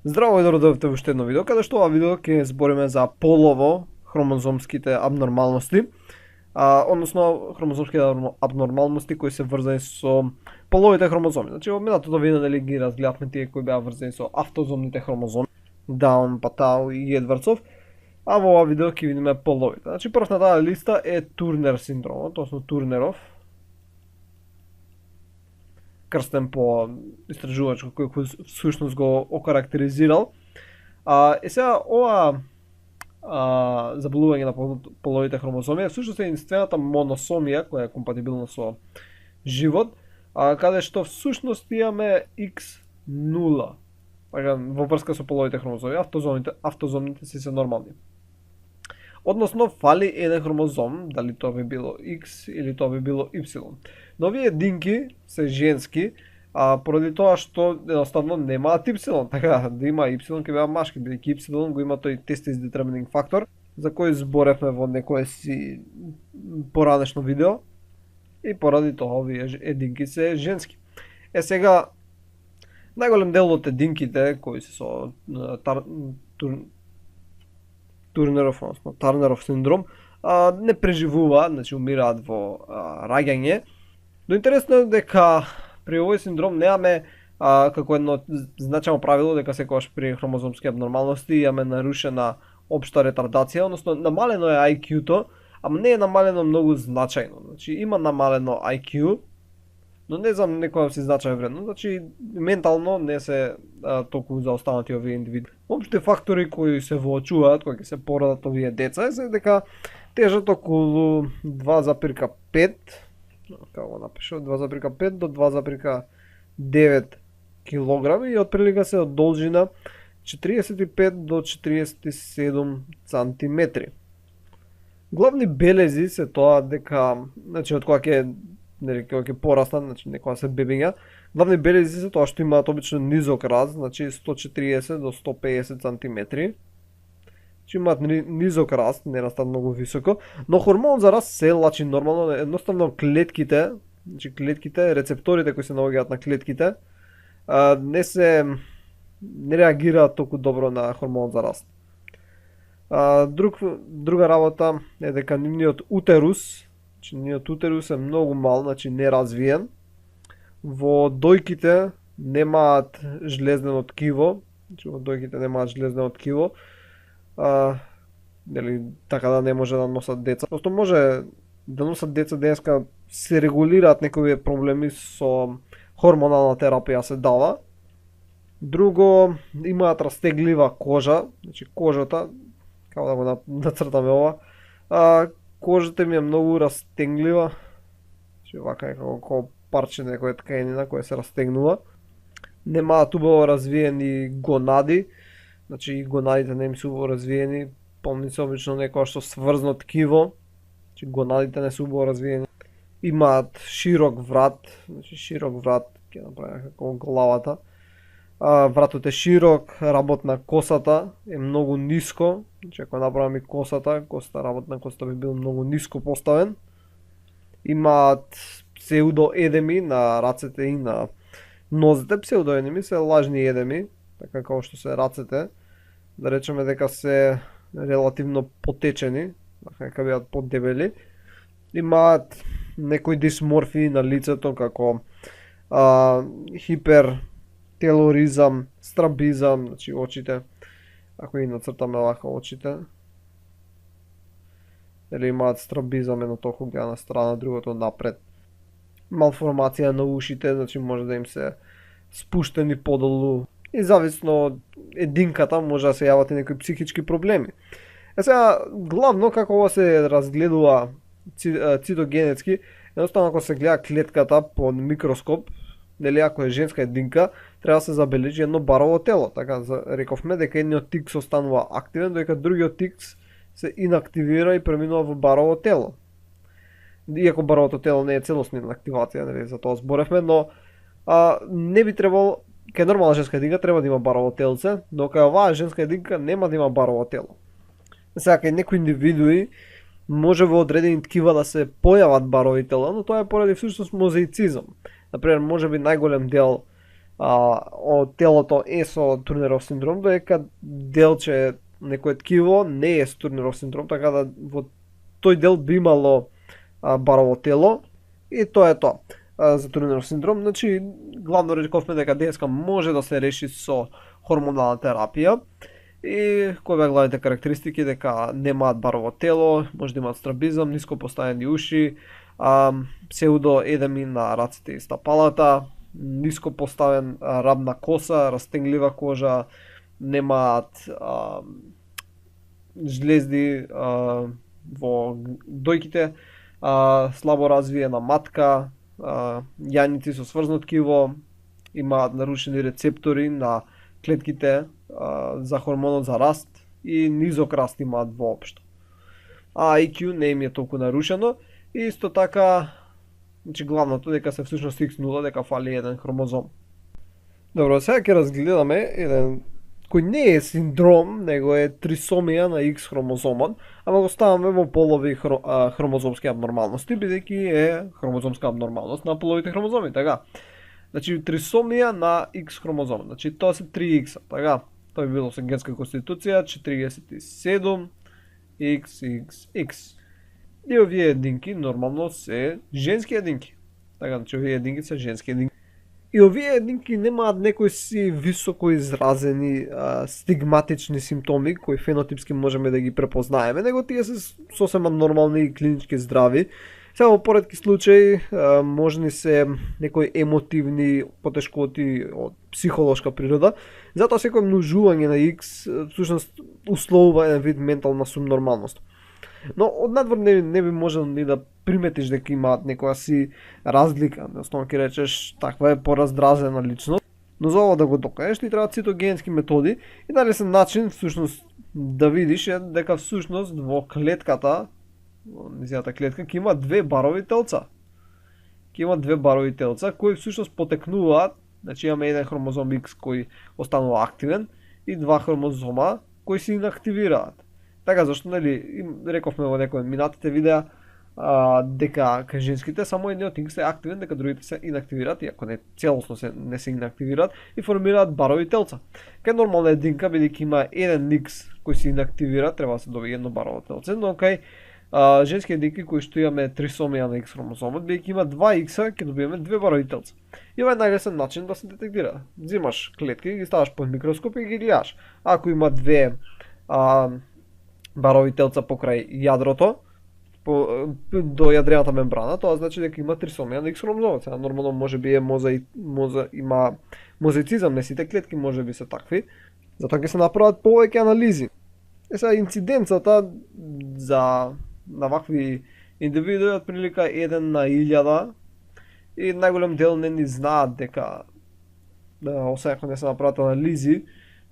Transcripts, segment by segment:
Здраво и добро во уште едно видео, каде што ова видео ќе збориме за полово хромозомските абнормалности, односно хромозомските абнормалности кои се врзани со половите хромозоми. Значи во минатото видео дали ги разгледавме тие кои беа врзани со автозомните хромозоми, Даун, Патау и Едвардсов, а во ова видео ќе видиме половите. Значи прв на таа листа е Турнер синдромот, односно Турнеров, крстен по истражувач кој всушност го окарактеризирал. Сега ова заболување на половите хромозоми е всушност единствената моносомија која е компатибилна со живот, каде што всушност имаме X0 во врска со половите хромозоми, автозомните се нормални. Односно, фали еден хромозом, дали тоа би било X или тоа би било Y. Но овие единки се женски, поради тоа што едноставно немаат Y, така да има Y ќе беа машки, бидејќи Y го има тој testis determining factor, за кој зборевме во некое си поранешно видео, и поради тоа овие единки се женски. Сега, најголем дел од единките кои се со Турнеров, односно Тарнеров синдром, не преживува, значи умираат во раѓање. Но интересно е дека при овој синдром немаме како едно значајно правило дека секогаш при хромозомски абнормалности имаме нарушена општа ретардација, односно намалено е IQ-то, ама не е намалено многу значајно. Значи има намалено IQ, но не знам некоја се значајно вредно, значи ментално не се толку заостанати овие индивиди. Општи фактори кои се воочуваат кога ќе се породат овие деца е дека тежат околу 2,5, како го напишав, 2,5 до 2,9 килограми и отприлика се од должина 45 до 47 сантиметри. Главни белези се тоа дека, значи од кога ќе пораснат, значи некога се бебиња, главни белези се тоа што имаат обично низок раст, значи 140 до 150 сантиметри. Значи имаат низок раст, не растат многу високо, но хормон за раст се лачи нормално, едноставно клетките, значи клетките, рецепторите кои се наоѓаат на клетките, не реагираат толку добро на хормон за раст. Друга работа е дека нивниот утерус, значи нивниот утерус е многу мал, значи неразвиен. Во дојките немаат жлезнено ткиво, значи во дојките немаат жлезнено ткиво, така да не може да носат деца. Просто може да носат деца денеска се регулираат некои проблеми со хормонална терапија се дава. Друго, имаат растеглива кожа, значи кожата, како да го нацртаме ова, кожата ми е многу растеглива, значи вака е како парче некоја тканина која се растегнува. Немаат убаво развиени гонади, значи гонадите не им се убаво развиени, помни се обично некоја што сврзно ткиво, значи гонадите не се убаво развиени. Имаат широк врат, значи широк врат, ќе направиме како главата. Вратот е широк, работ на косата е многу ниско, значи ако направиме косата, работ на косата би бил многу ниско поставен. Имаат псевдоедеми на рацете и на нозете. Псевдоедеми се лажни едеми, така како што се рацете. Да речеме дека се релативно потечени, дека бидат поддебели. Имаат некои дисморфии на лицето, како хипертелоризам, страбизам, значи очите. Ако и нацртаме вака очите, или имаат страбизам, едно толку гледа на страна, другото напред. Малформација на ушите, значи може да им се спуштени подолу. И зависно од единката може да се јават и некои психички проблеми. Сега, главно како ова се разгледува цитогенетски, едноставно ако се гледа клетката под микроскоп, нели ако е женска единка, треба да се забележи едно барово тело. Така рековме дека едниот тикс останува активен, додека другиот тикс се инактивира и преминува во барово тело. Иако баровото тело не е целосна инактивација, нели за тоа зборевме, но не би требало, кај нормална женска единка треба да има барово телце, но кај оваа женска единка нема да има барово тело. Сега кај некои индивидуи може во одредени ткива да се појават барови тела, но тоа е поради всушност мозаицизам. Например, можеби најголем дел од телото е со Турнеров синдром, додека делче некое ткиво не е со Турнеров синдром, така да во тој дел би имало барово тело и тоа е тоа за Турнеров синдром. Значи, главно рековме дека денеска може да се реши со хормонална терапија. И кои беа главните карактеристики? Дека немаат барово тело, може да имаат страбизам, ниско поставени уши, псевдоедеми на раците и стапалата, ниско поставен рабна коса, растенглива кожа, немаат жлезди во дојките, слабо развиена матка, јаници со сврзнат ткиво, имаат нарушени рецептори на клетките за хормонот за раст и низок раст имаат воопшто. А IQ не им е толку нарушено и исто така, значи главното дека се всушност X0, дека фали еден хромозом. Добро, сега ќе разгледаме еден кој не е синдром, него е трисомија на X хромозомот, ама го ставаме во полови хромозомски абнормалности, бидејќи е хромозомска абнормалност на половите хромозоми, така. Значи трисомија на X хромозом, значи тоа се 3X, така. Тоа би било со генска конституција 47 XXX. И овие единки нормално се женски единки. Така, значи овие единки се женски единки. И овие единки немаат некои си високо изразени стигматични симптоми кои фенотипски можеме да ги препознаеме, него тие се сосема нормални и клинички здрави. Сега во поретки случаи можни се некои емотивни потешкоти од психолошка природа, затоа секој множување на X всушност условува еден вид ментална субнормалност. Но однадвор не би можел ни да приметиш дека имаат некоја си разлика, односно ќе речеш таква е пораздразена личност, но за ова да го докажеш ти требаат цитогенски методи и дали се начин всушност да видиш е дека всушност во клетката, низината клетка, ќе има две барови телца. Ќе има две барови телца кои всушност потекнуваат, значи имаме еден хромозом X кој останува активен и два хромозома кои се инактивираат. Така зашто, нели, рековме во некој минатите видеа дека кај женските само едниот X е активен, дека другите се инактивираат, иако не целосно не се инактивираат и формираат барови телца. Кај нормална единка, бидејќи има еден X кој се инактивира, треба да се добие едно барово телце, но кај женски единки кои што имаме трисомија на X хромозомот, бидејќи има 2 X-а, ќе добиеме две барови телца. И ова е најлесен начин да се детектира. Взимаш клетки, ги ставаш под микроскоп и ги гледаш. Ако има две барови телца покрај јадрото, до јадрената мембрана, тоа значи дека има трисомија на X хромозомот. Сега нормално можеби е има мозаицизам, не сите клетки можеби се такви. Затоа ќе се направат повеќе анализи. Сега инциденцата на вакви индивидуи од прилика 1 на 1000 и најголем дел не ни знаат дека освен ако не се направат анализи,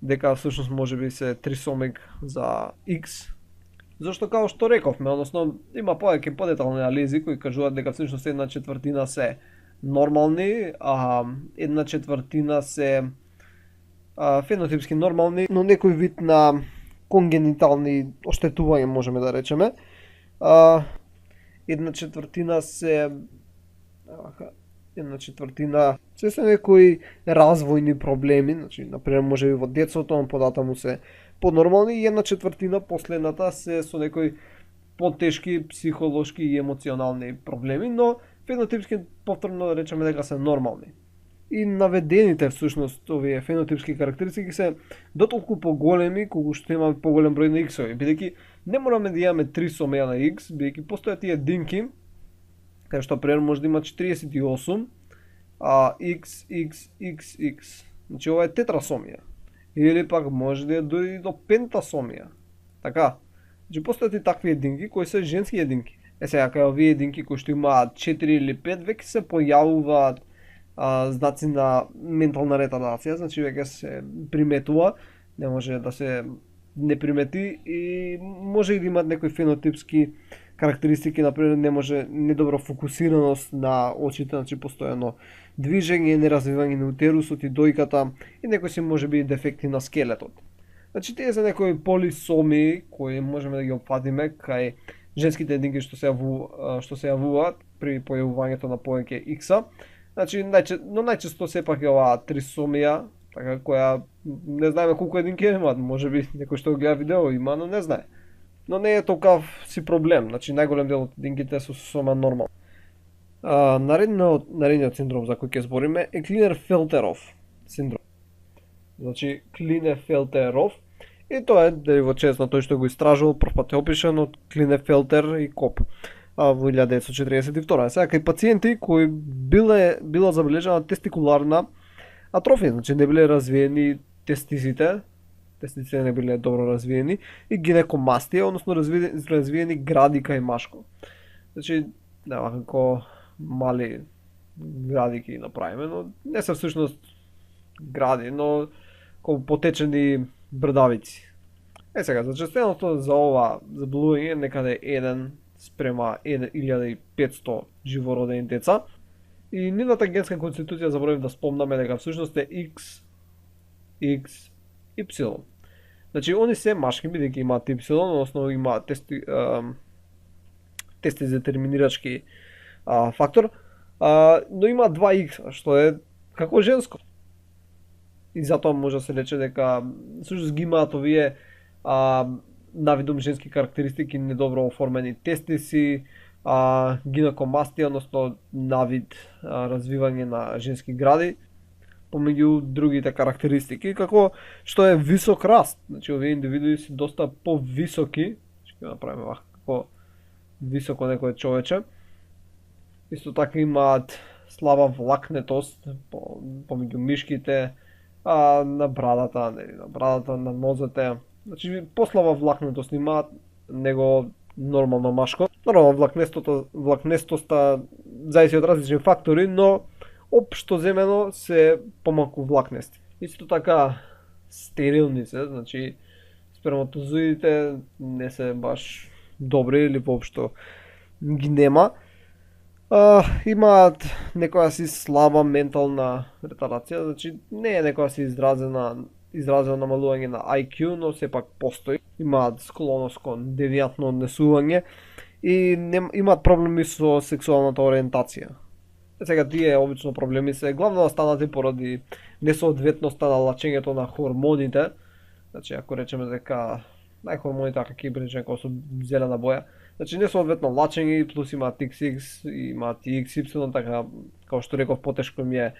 дека всушност можеби се трисомик за X. Зашто како што рековме, односно има повеќе подетални анализи кои кажуваат дека всушност 1/4 се нормални, а 1/4 се фенотипски нормални, но некој вид на конгенитални оштетување можеме да речеме. 1/4 се 1/4 се некои развојни проблеми, значи например можеби во детството, податаму се поднормални и 1/4 последната се со некои потешки психолошки и емоционални проблеми, но фенотипски повторно да речеме дека се нормални. И наведените всушност овие фенотипски карактеристики се дотолку поголеми кога што имаме поголем број на X-ови, бидејќи не мораме да имаме трисомија на X, бидејќи постојат и единки, кај што пример може да има 48, XXXX. Значи ова е тетрасомија. Или пак може да е дури до пентасомија. Така. Значи постојат и такви единки кои се женски единки. Сега кај овие единки кои што имаат 4 или 5 веќе се појавуваат знаци на ментална ретардација, значи веќе се приметува, не може да се не примети и може и да имат некои фенотипски карактеристики, например недобра фокусираност на очите, значи постојано движење, неразвивање на утерусот и дојката и некои си можеби дефекти на скелетот. Значи тие се некои полисоми кои можеме да ги опфатиме кај женските единки што се јавуваат при појавувањето на повеќе X-а. Значи, но најчесто сепак е оваа трисомија, така која не знаеме колку единки имаат, можеби некој што го гледа видео има, но не знае. Но не е толкав си проблем, значи најголем дел од единките се сома нормално. Наредниот синдром за кој ќе збориме е Клинер-Фелтеров синдром. Значи, Клинер-Фелтеров, и тоа е деривот на тој што го истражувал, првпат е опишан од Клинефелтер и Коп во 1942. Сега кај пациенти кои била забележана тестикуларна атрофија, значи не биле развиени тестисите не биле добро развиени, и гинекомастија, односно развиени гради кај машко. Значи, нема како мали гради ќе ги направиме, но не се всушност гради, но како потечени брдавици. Сега, зачестеното за ова заболување некаде 1 спрема 1500 живородени деца. И нивната генска конституција заборавив да спомнаме дека всушност е XY. Значи, они се машки, бидејќи имаат Y, односно имаат тести детерминирачки фактор, но има 2X, што е како женско. И затоа може да се рече дека всушност ги имаат овие навидум женски карактеристики, недобро оформени тестиси, гинекомастија, односно навид развивање на женски гради, помеѓу другите карактеристики, како што е висок раст. Значи, овие индивидуи се доста повисоки, ќе направиме вака, како високо некој човече. Исто така имаат слаба влакнетост помеѓу мишките, на брадата, на нозете. Значи, послаба влакнетост имаат него нормално машко. Нормално влакнестоста зависи од различни фактори, но општо земено се помалку влакнести. Исто така стерилни се, значи сперматозоидите не се баш добри или воопшто ги нема. Имаат некоја си слаба ментална ретардација, значи не е некоја си изразено намалување на IQ, но сепак постои. Имаат склоност кон девијантно однесување и имаат проблеми со сексуалната ориентација. Сега тие обично проблеми се главно настанати поради несоодветноста на лачењето на хормоните. Значи, ако речеме дека најхормоните ќе бричен како со зелена боја, значи несоодветно лачење плюс имаат XX, имаат и XY, така како што реков, потешко ми е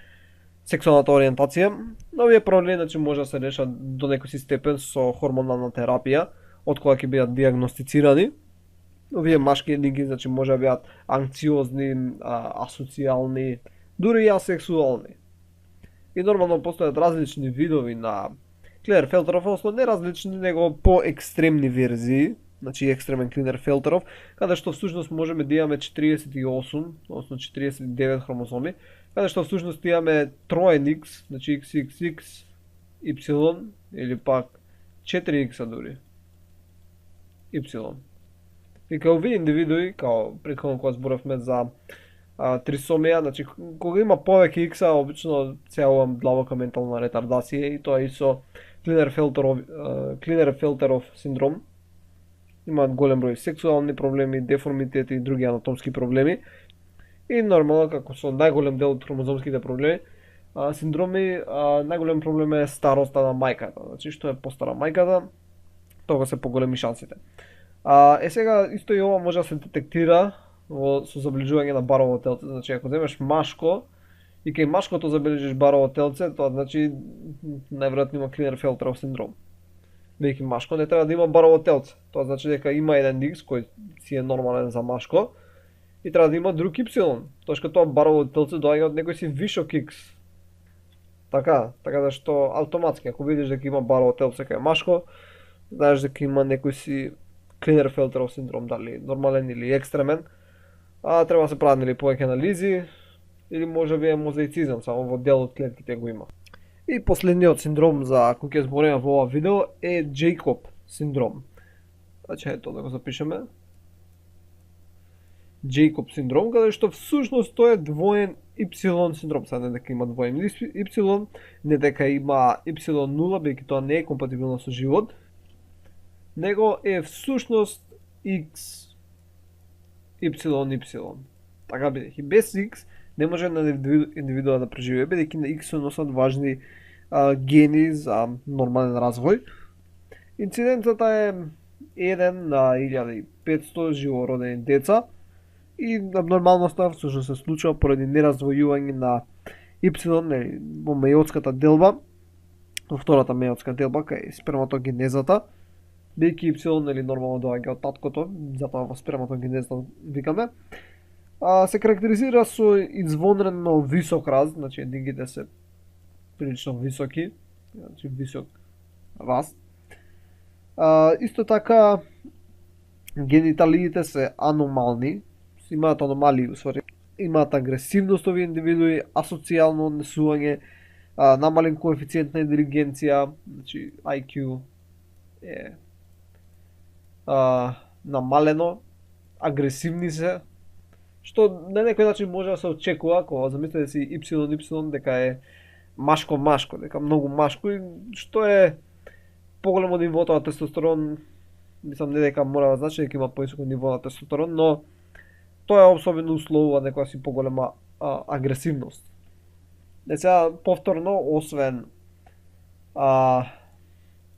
сексуалната ориентација. Но овие проблеми значи може да се решат до некој си степен со хормонална терапија, од која ќе бидат диагностицирани. Овие машки единки значи може да бидат анксиозни, асоцијални, дури и асексуални. И нормално постојат различни видови на Клинер-Фелтеров, односно не различни, него по-екстремни верзии, значи екстремен Клинер-Фелтеров, каде што всушност можеме да имаме 48, односно 49 хромозоми, каде што всушност имаме троен X, значи XXX, Y, или пак 4X дури, Y. И као овие индивидуи, као претходно кога зборавме за трисомија, значи кога има повеќе X-а, обично се јавува длабока ментална ретардација, и тоа и со Клинер-Фелтеров синдром. Имаат голем број сексуални проблеми, деформитети и други анатомски проблеми. И нормално, како со најголем дел од хромозомските проблеми, синдроми, најголем проблем е староста на мајката. Значи, што е постара мајката, тога се поголеми шансите. Сега, исто и ова може да се детектира со забележување на барово телце. Значи, ако земеш машко и кај машкото забележиш барово телце, тоа значи најверојатно има Клинер-Фелтеров синдром. Веќе машко не треба да има барово телце. Тоа значи дека има еден X кој си е нормален за машко и треба да има друг Y. Тоа што тоа барово телце доаѓа од некој си вишок X. Така да што автоматски ако видиш дека има барово телце кај машко, знаеш дека има некој си Клинер-Фелтеров синдром, дали нормален или екстремен. Треба да се прават нели повеќе анализи или можеби е мозаицизам, само во дел од клетките го има. И последниот синдром за кој ќе збориме во ова видео е Джейкоб синдром. Значи ето да го запишеме. Джейкоб синдром, каде што всушност тоа е двоен Y синдром, сега не дека има двоен Y, не дека има Y0, бидејќи тоа не е компатибилно со живот, него е всушност X, Y. Така бидејќи без X не може една индивидуа да преживее, бидејќи на X се носат важни гени за нормален развој. Инцидентата е 1 на 1500 живородени деца и абнормалноста всушност се случува поради нераздвојување на Y во мејотската делба, во втората мејотска делба кај сперматогенезата, бидејќи Y нормално доаѓа од таткото, затоа во сперматогенезата викаме. Се карактеризира со извонредно висок раст, значи едингите се прилично високи, значи висок раст. Исто така гениталиите се аномални, имаат аномалии усвари, имаат агресивност овие индивидуи, асоцијално однесување, намален коефициент на интелигенција, значи IQ е намалено, агресивни се, што на некој начин може да се очекува, ако замислите си Y дека е машко, дека многу машко, и што е поголемо нивото на тестостерон, мислам не дека мора да значи дека има повисоко ниво на тестостерон, но тоа е особено условува некоја си поголема агресивност. Сега повторно, освен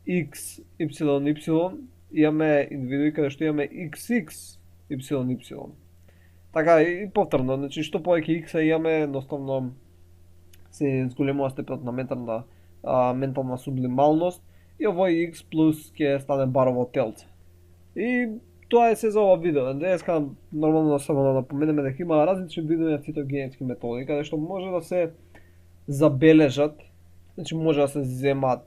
X, Y, имаме индивидуи каде што имаме XX, Y. Така и повторно, значи што повеќе X имаме, едноставно се зголемува степенот на ментална сублималност и овој X плюс ќе стане барово телце. И тоа е се за ова видео. Денеска нормално само да напоменеме дека има различни видови на цитогенетски методи каде што може да се забележат, значи може да се земат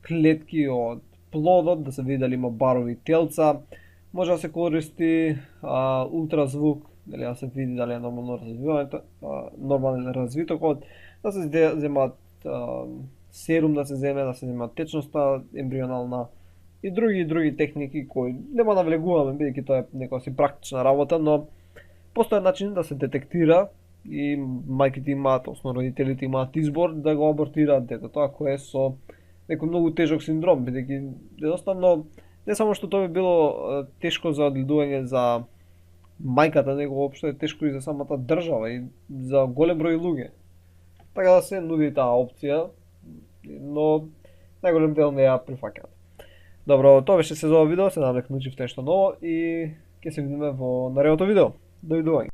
клетки од плодот, да се види дали има барови телца, може да се користи ултразвук, дали да се види дали е нормален развитокот, да се земат серум, да се зема течноста ембрионална и други техники кои нема да влегуваме, бидејќи тоа е некоја си практична работа, но постои начин да се детектира и мајките имаат, односно родителите имаат избор да го абортираат детето ако е со некој многу тежок синдром, бидејќи едноставно не само што тоа би било тешко за одгледување за мајката, него воопшто е тешко и за самата држава и за голем број луѓе. Така да се нуди таа опција, но најголем дел не ја прифаќаат. Добро, тоа беше се за ова видео, се надевам дека научивте нешто ново и ќе се видиме во наредното видео. Довидување.